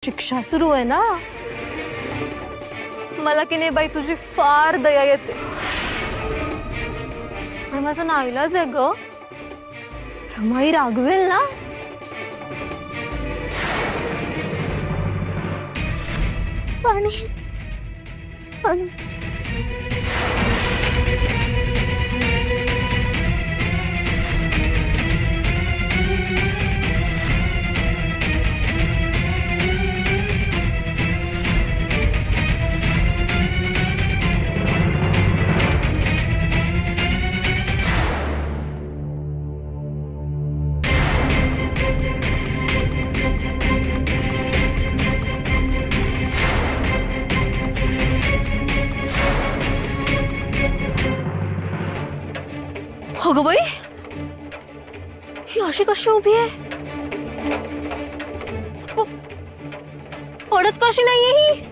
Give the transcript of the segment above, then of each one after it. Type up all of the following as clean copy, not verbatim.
शिक्षा सुरू आहे ना, मला की नाही बाई तुझी फार दया येते, पण माझा नाईलाज आहे ग. रमाई रागवेल ना. पाणी पाणी अगं बाई, ही अशी कशी उभी आहे? पडत कशी नाहीये ही?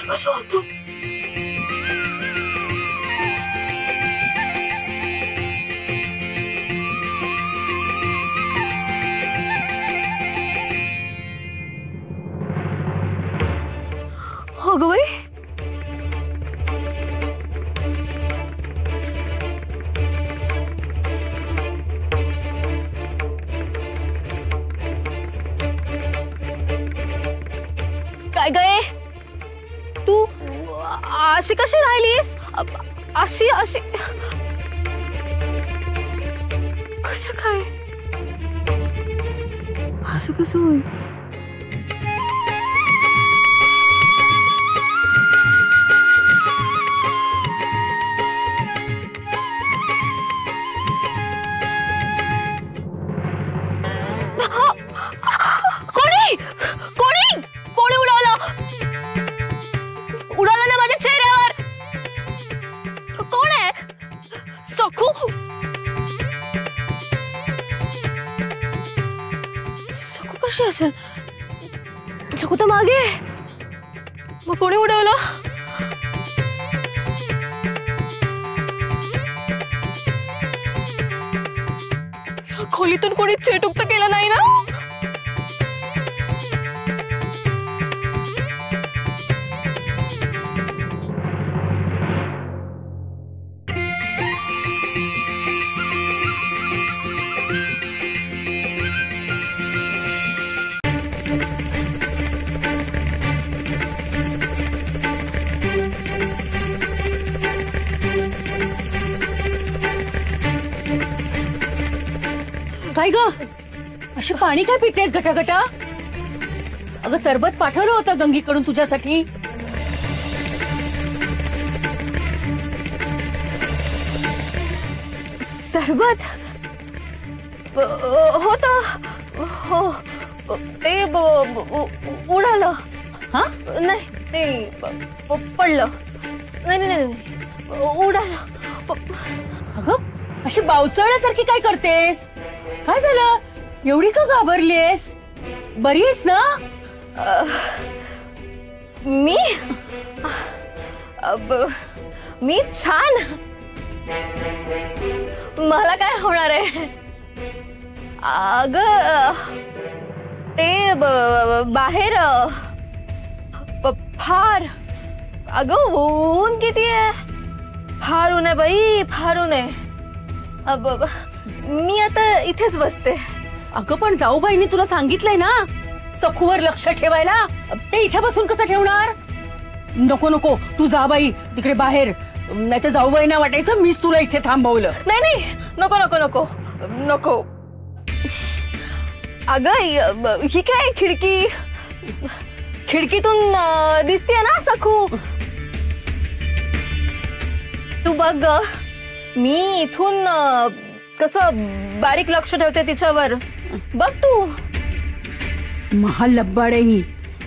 कसं होतं? अगं बाई, काय गए तू अशी कशी राहिलीस? अशी अशी कसं काय? असं कसं होईल? कोणी कोणी कोणी उडवलं? उडाला ना माझ्या चेहऱ्यावर. कोण आहे? सखू? सखू कशी असेल? सखू तर मागे. मग कोणी उडवलं? या खोलीतून कोणी चेटुक तर केलं नाही ना? काय ग, अशी पाणी काय पितेस घटाघटा? अगं सरबत पाठवलं होतं गंगीकडून तुझ्यासाठी. सरबत होत हो, ते उडालं. हा नाही, ते पडलं. नाही नाही नाही, उडालं. अगं अशी बावचळल्यासारखी काय करतेस? काय झालं? एवढी का घाबरलीस? बरी आहेस ना? मी छान. मला काय होणार आहे? अगं ते बाहेर फार, अगं ऊन किती आहे. फार ऊन आहे बाई, फार ऊन आहे. मी आता इथेच बसते. अगं पण जाऊबाईंनी तुला सांगितलंय ना सखूवर लक्ष ठेवायला. ते इथे बसून कसं ठेवणार? नको नको, तू जा बाई तिकडे बाहेर, नाही तर जाऊबाईंना वाटायचं मीच तुला इथे थांबवलं. नाही नाही, नको नको नको नको. अगं ही काय खिडकी, खिडकीतून दिसतेय ना सखू. तू बघ, मी इथून कसं बारीक लक्ष ठेवते तिच्यावर. बघ तू. महालब्बाड आहे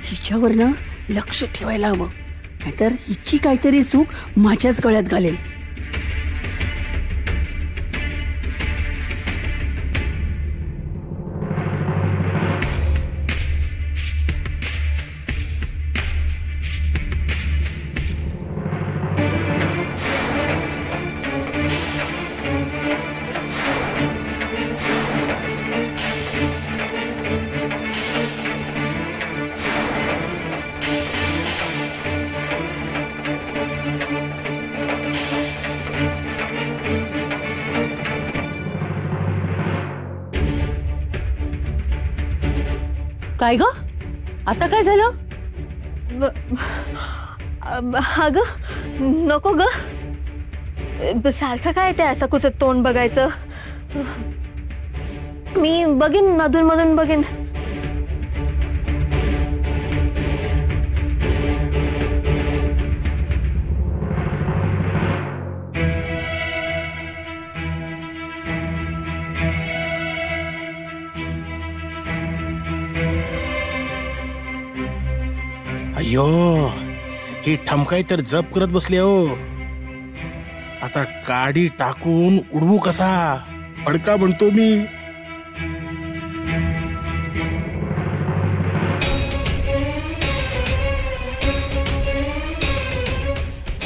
हिच्यावर ना लक्ष ठेवायला हवं, नाहीतर हिची काहीतरी चूक माझ्याच गळ्यात घालेल. काय ग, आता काय झालं? अगं नको ग, सारखं काय ते असं कुचत तोंड बघायचं. मी बघीन, मधून मधून बघीन. अयो, ही ठमकाई तर जप करत बसली हो. आता काडी टाकून उडवू कसा, फडका बनतो मी.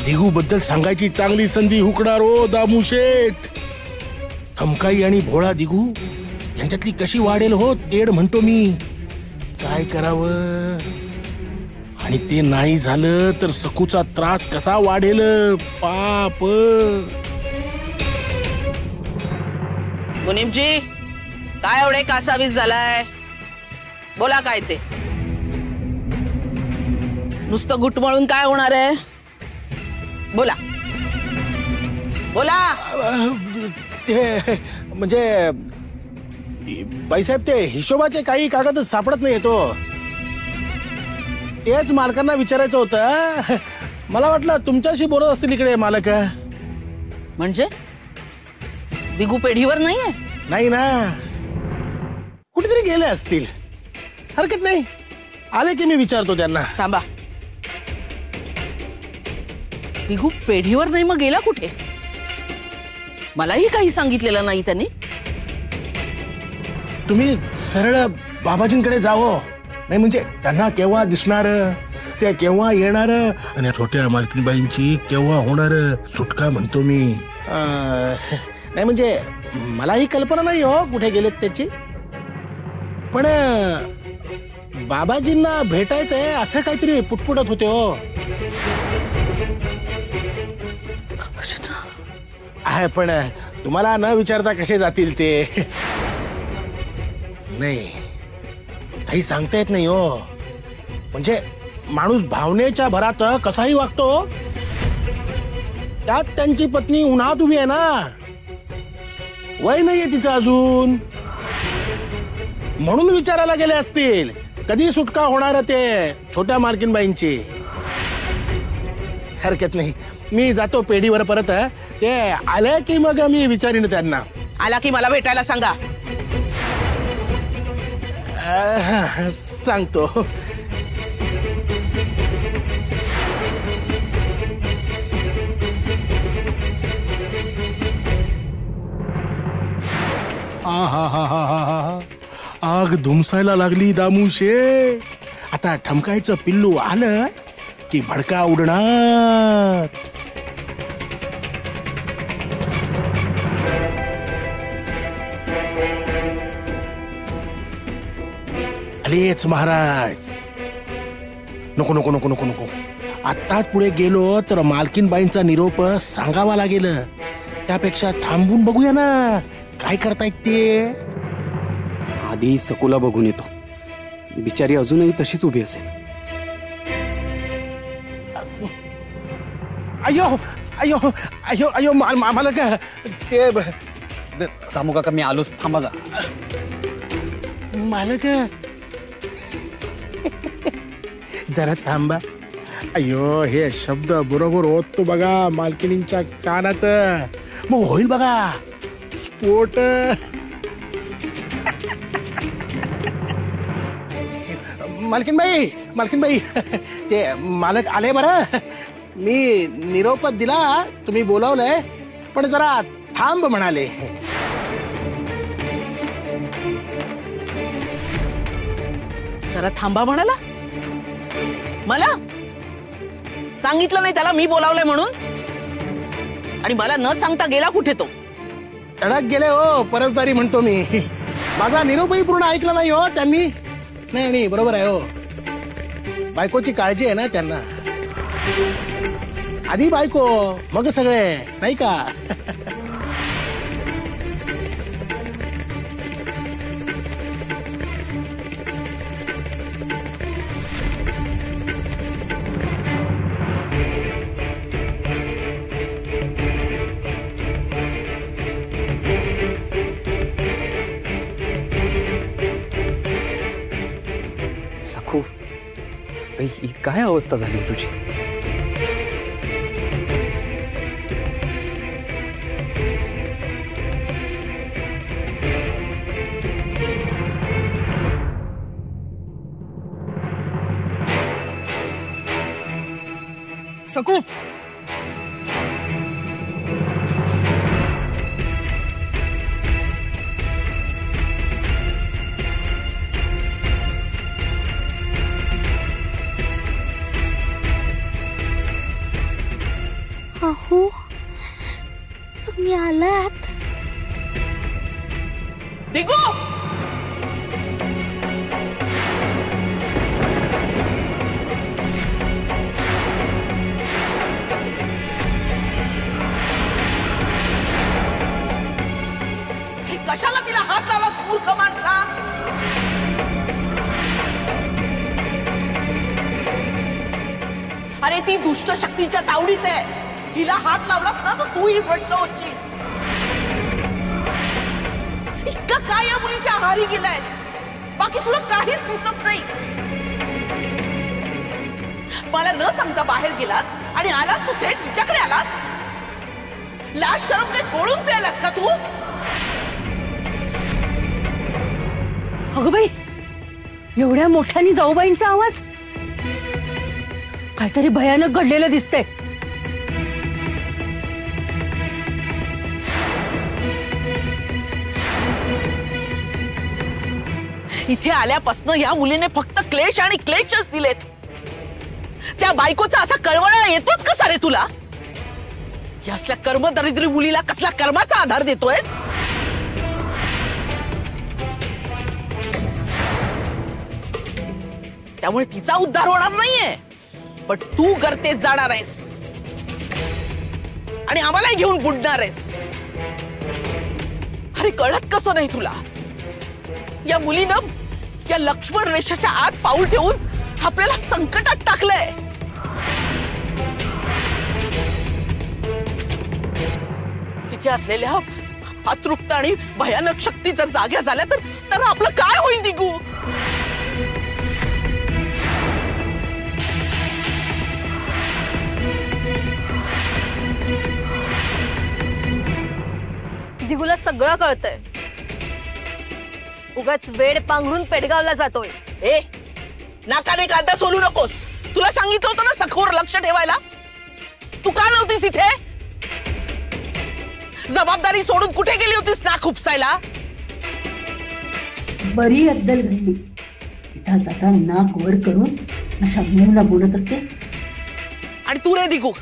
दिगू बद्दल सांगायची चांगली संधी हुकणार हो दामू शेठ. ठमकाई आणि भोळा दिगू यांच्यातली कशी वाढेल हो तेड म्हणतो मी. काय करावं, आणि ते नाही झालं तर सकूचा त्रास कसा वाढेल पाप. मुनीमजी, काय एवढे कासावीस झालाय? बोला काय ते. नुसतं घुटमळून काय होणार आहे? बोला बोला. ते म्हणजे बाईसाहेब, ते हिशोबाचे काही कागद सापडत नाही तो. तेच मालकांना विचारायचं होतं. मला वाटलं तुमच्याशी बोलत असतील इकडे मालक. म्हणजे दिगू पेढीवर नाहीये? नाही ना, कुठेतरी गेले असतील. हरकत नाही, आले की मी विचारतो त्यांना. थांबा, दिगू पेढीवर नाही मग गेला कुठे? मलाही काही सांगितलेलं नाही त्यांनी. तुम्ही सरळ बाबाजींकडे जावं, नाही म्हणजे त्यांना केव्हा दिसणार, ते केव्हा येणार, आणि छोट्या मालकीबाईंची केव्हा होणार सुटका म्हणतो मी. नाही म्हणजे मलाही कल्पना नाही हो कुठे गेलेत त्याची. पण बाबाजींना भेटायचंय असं काहीतरी पुटपुटत होते हो. आहे, पण तुम्हाला न विचारता कसे जातील ते? नाही, काही सांगता येत नाही हो. म्हणजे माणूस भावनेच्या भरात कसाही वागतो. त्यात त्यांची पत्नी उन्हात उभी आहे ना, वय नाहीये तिचं अजून, म्हणून विचारायला गेले असतील कधी सुटका होणार ते छोट्या मालकीनबाईंची. हरकत नाही, मी जातो पेढीवर परत. ते आले की मग मी विचारीन त्यांना. आला की मला भेटायला सांगा. सांगतो. आग धुमसायला लागली दामू शेठ. आता ठमकायचं पिल्लू आलं की भडका उडणार. आलेच महाराज. नको नको नको नको नको, आत्ताच पुढे गेलो तर मालकीनबाईंचा निरोप सांगावा लागेल. त्यापेक्षा थांबून बघूया ना काय करतायत ते. आधी सकुला बघून येतो, बिचारी अजूनही तशीच उभी असेल. अयो अयो अयो अयो, मला का ते दामू काका, मी आलोच, थांबा जा. मालक जरा थांबा. अयो, हे शब्द बरोबर होतो बघा मालकिनींच्या कानात, मग होईल बघा स्फोट. मालकीनबाई ते मालक आले बरं. मी निरोप दिला, तुम्ही बोलावलंय, पण जरा थांब म्हणाले. जरा थांबा म्हणाला? मला सांगितलं नाही त्याला मी बोलावलंय म्हणून? आणि मला न सांगता गेला कुठे तो? तडक गेले हो, परसदारी म्हणतो मी. माझा निरोपही पूर्ण ऐकला नाही हो त्यांनी. नाही बरोबर आहे हो, बायकोची काळजी आहे ना त्यांना. आधी बायको मग सगळे, नाही का? सखू, ही काय अवस्था झाली तुझी? सखू, अहो, तुम्ही आलात? दिगू, कशाला तिला हात लावला मूर्ख माणसा? अरे ती दुष्ट शक्तीच्या तावडीत आहे. हिला हात लावलास ना तर तूही भ्रष्ट होशील. इतका काय या मुलीच्या आहारी गेलायस? बाकी तुला काहीच दिसत नाही. मला न सांगता बाहेर गेलास आणि आलास तू थेट हिच्याकडे आलास. लाज शरम काही कोळून प्यायलास का तू? अगं बाई, एवढ्या मोठ्याने जाऊबाईंचा आवाज? काहीतरी भयानक घडलेलं दिसतंय. इथे आल्यापासून या मुलीने फक्त क्लेश आणि क्लेशच दिलेत. त्या बायकोचा असा कळवळा येतोच कसा रे तुला? या असल्या कर्मदरिद्री मुलीला कसला कर्माचा आधार देतोयस? त्यामुळे तिचा उद्धार होणार नाहीये, पण तू गर्तेत जाणार आहेस आणि आम्हालाही घेऊन बुडणार आहेस. अरे कळत कसं नाही तुला? या मुलीनं या लक्ष्मण रेषेच्या आत पाऊल ठेवून आपल्याला संकटात टाकलंय. इथे असलेल्या अतृप्त आणि भयानक शक्ती जर जाग्या झाल्या तर आपलं काय होईल दिगू? दिगूला सगळं कळतंय. उगाच वेड पांघरून पेडगावला जातोय. ए, नाकाने कांदा सोलू नकोस. तुला सांगितलं होतं ना सखोवर लक्ष ठेवायला. तू का नव्हतीस इथे? जबाबदारी सोडून कुठे गेली होतीस नाक उपसायला? बरी अद्दल घडली. इथं जाता नाक वर करून अशा मुला बोलत असते. आणि तू रे दिगू,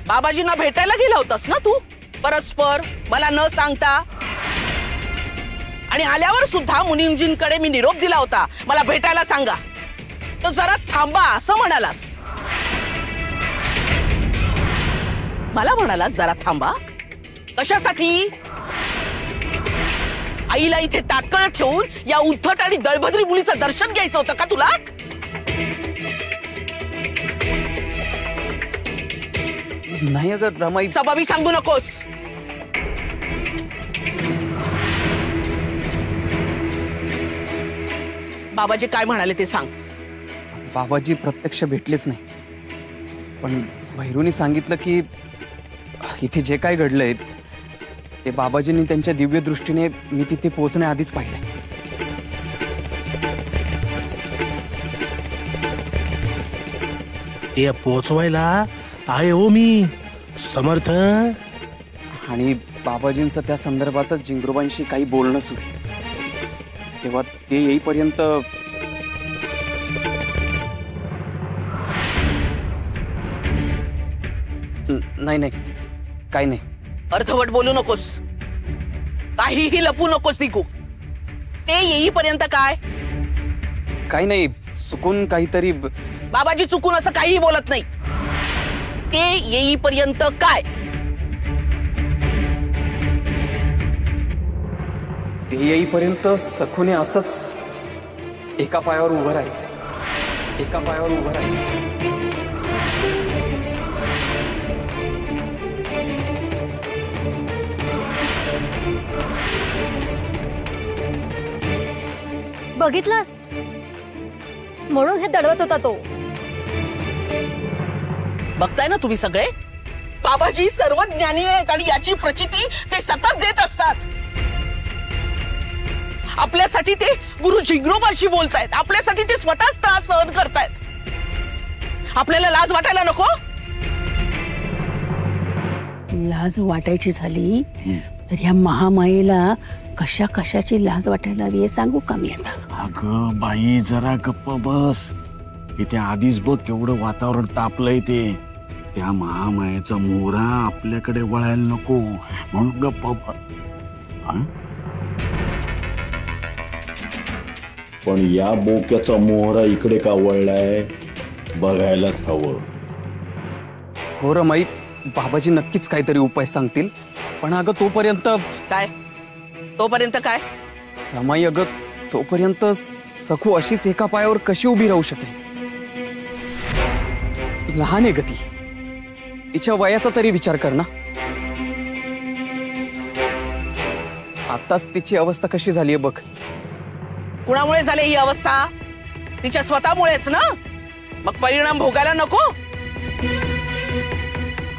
बाबाजींना भेटायला गेला होतास ना तू परस्पर, मला न सांगता? आणि आल्यावर सुद्धा मुनीमजींकडे मी निरोप दिला होता, मला भेटायला सांगा. तो जरा थांबा असं म्हणालास. मला म्हणालास जरा थांबा? कशासाठी? आईला इथे ताटकळ ठेवून या उद्धट आणि दळभद्री मुलीचं दर्शन घ्यायचं होतं का तुला? नाही अगं रमाई, सबाबी सांगू नकोस. बाबाजी काय म्हणाले ते सांग. बाबाजी प्रत्यक्ष भेटलेच नाही, पण भैरूनी सांगितलं की इथे जे काय घडलंय ते बाबाजींनी त्यांच्या दिव्य दृष्टीने मी तिथे पोहोचण्याआधीच पाहिलंय. ते पोचवायला आहे हो मी समर्थ. आणि बाबाजींचं त्या संदर्भातच जिंगरूबाईंशी काही बोलणं सुरू आहे. तेव्हा ते येईपर्यंत नाही नाही काही नाही. अर्धवट बोलू नकोस, काहीही लपू नकोस दिगू. ते येईपर्यंत काय? काही नाही, चुकून काहीतरी. बाबाजी चुकून असं काहीही बोलत नाहीत. ते येईपर्यंत काय? ते येईपर्यंत सखूने असंच एका पायावर उभं राहायचं, एका पायावर उभं राहायचं. बघितलंस, म्हणून हे दडवत होता तो. बघताय ना तुम्ही सगळे, बाबाजी सर्वज्ञानी आहेत आणि याची प्रचिती ते सतत देत असतात. आपल्यासाठी ते गुरु जिंगरूबाशी बोलतायत, आपल्यासाठी ते स्वतःच त्रास सहन करतायत. आपल्याला लाज वाटायला नको? लाज वाटायची झाली तर ह्या महामायेला कशा कशाची लाज वाटायला हवी हे सांगू का मी आता? अगं बाई जरा गप्प बस. इथे आधीच बघ केवढं वातावरण तापलंय. ते त्या महामायेचा मोहरा आपल्याकडे वळायला नको म्हणून गप्प. पण या बोक्याचा मोहरा इकडे का वळलाय बघायलाच हवं. हो रमाई, बाबाजी नक्कीच काहीतरी उपाय सांगतील. पण अगं तोपर्यंत काय? तोपर्यंत काय? रमाई, अगं तोपर्यंत सखू अशीच एका पायावर कशी उभी राहू शकेल? लहान आहे गती, तिच्या वयाचा तरी विचार कर ना. आताच तिची अवस्था कशी झालीये बघ. कुणामुळे झाली ही अवस्था? तिच्या स्वतःमुळेच ना. मग परिणाम भोगायला नको?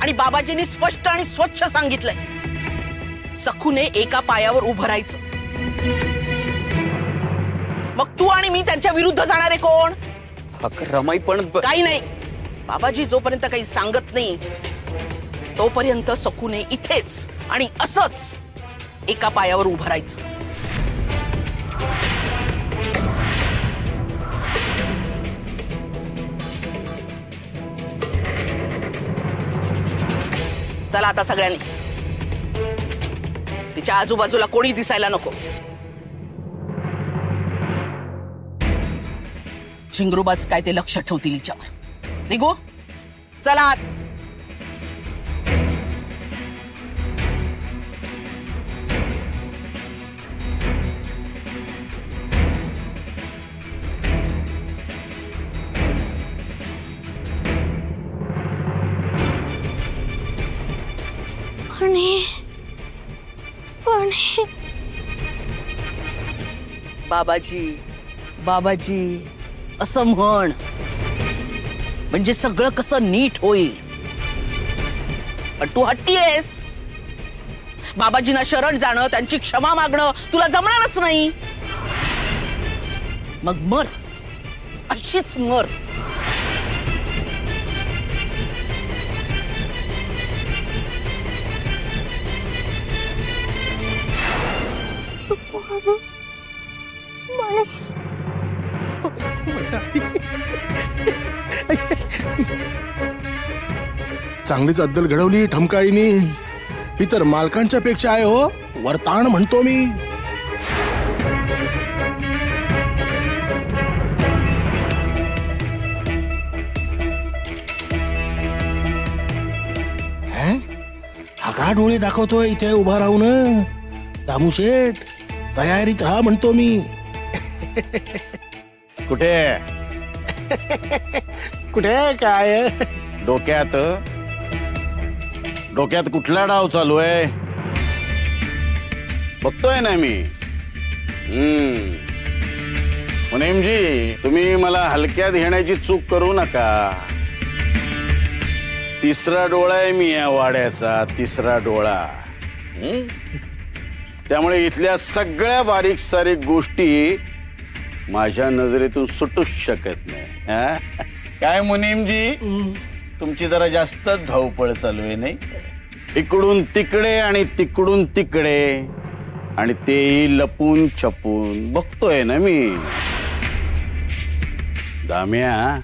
आणि बाबाजींनी स्पष्ट आणि स्वच्छ सांगितलंय, सखूने एका पायावर उभं राहायचं. मग तू आणि मी त्यांच्या विरुद्ध जाणारे कोण? रमाई, पण काही नाही. बाबाजी जोपर्यंत काही सांगत नाही तोपर्यंत सखूने इथेच आणि असंच एका पायावर उभं राहायचं. चला आता सगळ्यांनी. तिच्या आजूबाजूला कोणी दिसायला नको. झिंगरूबाज काय ते लक्ष ठेवतील हिच्यावर. निघू, चला आत. बाबाजी बाबाजी असं म्हण, म्हणजे सगळं कसं नीट होईल. पण तू हट्टी आहेस. बाबाजींना शरण जाणं, त्यांची क्षमा मागणं तुला जमणारच नाही. मग मर, अशीच मर. चांगलीच अद्दल घडवली ठमकाईनी. ही तर मालकांच्या पेक्षा आहे हो. वरताण म्हणतो मी. हा का डोळे दाखवतोय इथे उभा राहून? दामूशेठ तयारीत राहा म्हणतो मी. कुठे कुठे काय डोक्यात डोक्यात कुठला डाव चालू आहे बघतोय ना मी. मुनीमजी, तुम्ही मला हलक्यात घेण्याची चूक करू नका. तिसरा डोळा आहे मी या वाड्याचा, तिसरा डोळा. त्यामुळे इथल्या सगळ्या बारीक सारीक गोष्टी माझ्या नजरेतून सुटूच शकत नाही. काय मुनीमजी, तुमची जरा जास्त धावपळ चालू आहे नाही? इकडून तिकडे आणि तिकडून तिकडे, आणि तेही लपून छपून बघतोय ना मी. दाम्या,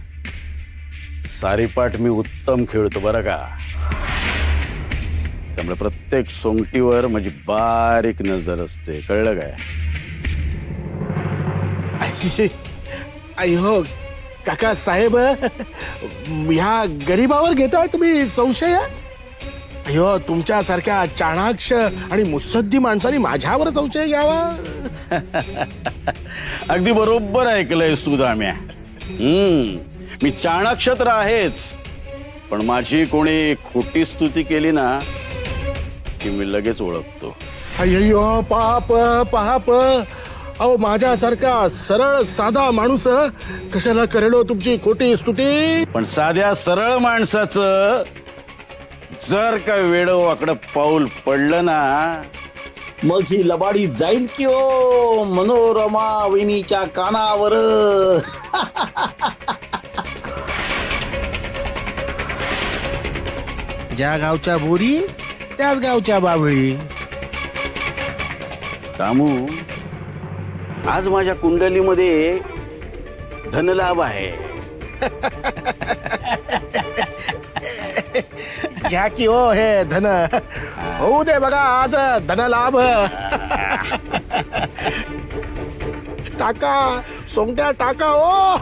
सारीपाठ मी उत्तम खेळतो बरं का. त्यामुळे प्रत्येक सोंगटीवर माझी बारीक नजर असते, कळलं काय? अयो काका साहेब, ह्या गरीबावर घेताय तुम्ही संशय? अयो, तुमच्यासारख्या चाणाक्ष आणि मुत्सद्दी माणसाने माझ्यावर संशय घ्यावा? अगदी बरोबर ऐकलंयस तू दाम्या. मी चाणाक्ष तर आहेच, पण माझी कोणी खोटी स्तुती केली ना की मी लगेच ओळखतो. अय्यो पाप पाप. अहो, माझ्यासारखा सरळ साधा माणूस कशाला करेल तुमची खोटी स्तुती? पण साध्या सरळ माणसाचं जर का वेडवाकडं पाऊल पडलं ना, मग ही लबाडी जाईल की ओ मनोरमा वहिनीच्या कानावर. ज्या गावच्या बोरी त्याच गावच्या बाभळी. दामू, आज माझ्या कुंडलीमध्ये धनलाभ आहे. घ्या की हो हे धन, होऊ दे बघा आज धनलाभ. टाका सोंगट्या टाका ओ.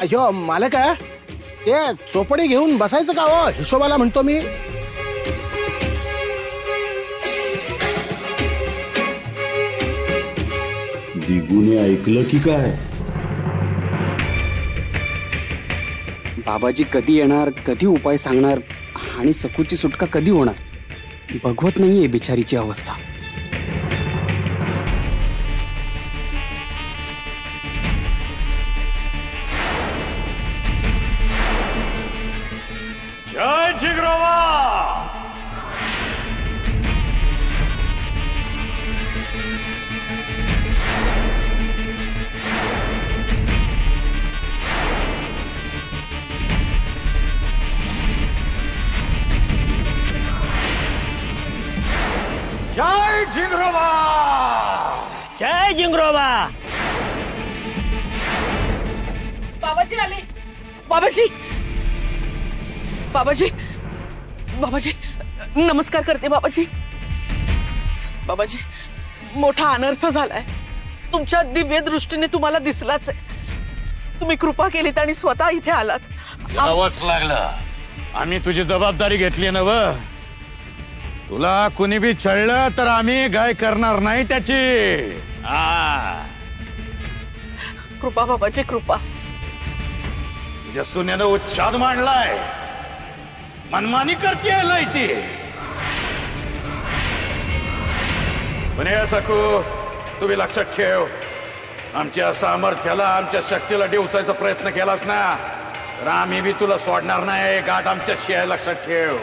अयो मालक, ते चोपडी घेऊन बसायचं का हो? हिशोबाला म्हणतो मी. दिगूने ऐकलं की काय? बाबाजी कधी येणार, कधी उपाय सांगणार आणि सकूची सुटका कधी होणार, बघवत नाहीये बिचारीची अवस्था. जय जिगरोबा. जय जिगरोबा. जय जिंगरोबा. बाबाजी आले. बाबाजी, बाबाजी, बाबाजी, नमस्कार करते बाबाजी. बाबाजी, मोठा अनर्थ झालाय. तुमच्या दिव्य दृष्टीने तुम्हाला दिसलाच आहे. तुम्ही कृपा केलीत आणि स्वतः इथे आलात. यावंच लागलं. आम्ही तुझी जबाबदारी घेतली ना व. तुला कुणी बी छळलं तर आम्ही काय करणार नाही त्याची. कृपा बाबाजी, कृपा. तुझ्या सुनेनं उच्छाद मांडलाय, मनमानी करते लय ती. पण हे सकू, तुम्ही लक्षात ठेव, आमच्या सामर्थ्याला, आमच्या शक्तीला डिवचायचा प्रयत्न केलास ना तर आम्ही बी तुला सोडणार नाही. गाठ आमच्याशी आहे, लक्षात ठेव.